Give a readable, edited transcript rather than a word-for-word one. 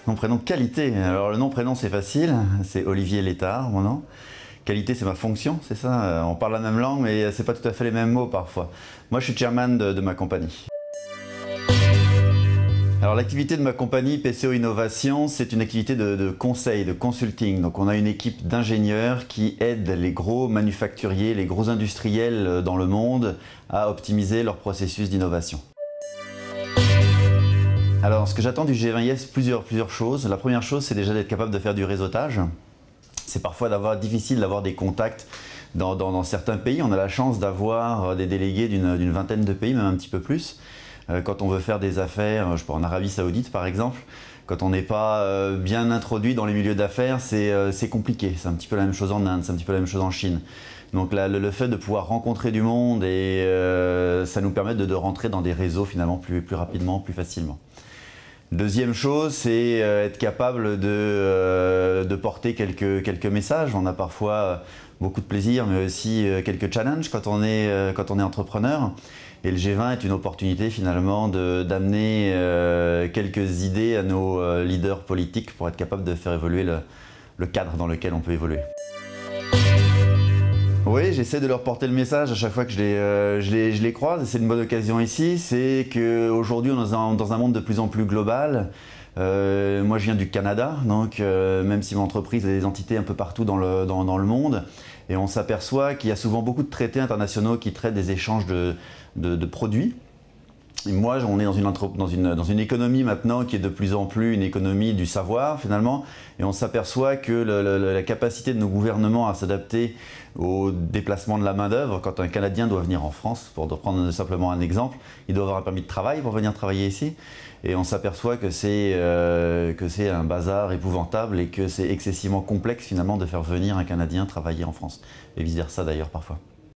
Nom, prénom, qualité. Alors le nom, prénom, c'est facile, c'est Olivier Létard, mon nom. Qualité, c'est ma fonction, c'est ça. On parle la même langue, mais c'est pas tout à fait les mêmes mots parfois. Moi, je suis chairman de ma compagnie. Alors l'activité de ma compagnie, PCO Innovation, c'est une activité de conseil, de consulting. Donc on a une équipe d'ingénieurs qui aident les gros manufacturiers, les gros industriels dans le monde à optimiser leur processus d'innovation. Alors, ce que j'attends du G20IS, plusieurs choses. La première chose, c'est déjà d'être capable de faire du réseautage. C'est parfois difficile d'avoir des contacts dans certains pays. On a la chance d'avoir des délégués d'une vingtaine de pays, même un petit peu plus. Quand on veut faire des affaires, je sais pas, en Arabie Saoudite par exemple, quand on n'est pas bien introduit dans les milieux d'affaires, c'est compliqué. C'est un petit peu la même chose en Inde, c'est un petit peu la même chose en Chine. Donc le fait de pouvoir rencontrer du monde, ça nous permet de rentrer dans des réseaux finalement plus rapidement, plus facilement. Deuxième chose, c'est être capable de porter quelques messages. On a parfois beaucoup de plaisir, mais aussi quelques challenges quand on est entrepreneur. Et le G20 est une opportunité finalement d'amener quelques idées à nos leaders politiques pour être capable de faire évoluer le cadre dans lequel on peut évoluer. Oui, j'essaie de leur porter le message à chaque fois que je les croise, et c'est une bonne occasion ici. C'est qu'aujourd'hui, on est dans un monde de plus en plus global. Moi, je viens du Canada, donc même si mon entreprise a des entités un peu partout dans le monde, et on s'aperçoit qu'il y a souvent beaucoup de traités internationaux qui traitent des échanges de produits. Et moi, on est dans une économie maintenant qui est de plus en plus une économie du savoir finalement, et on s'aperçoit que la capacité de nos gouvernements à s'adapter au déplacement de la main-d'œuvre, quand un Canadien doit venir en France, pour prendre simplement un exemple, il doit avoir un permis de travail pour venir travailler ici, et on s'aperçoit que c'est un bazar épouvantable et que c'est excessivement complexe finalement de faire venir un Canadien travailler en France, et vice-versa d'ailleurs parfois.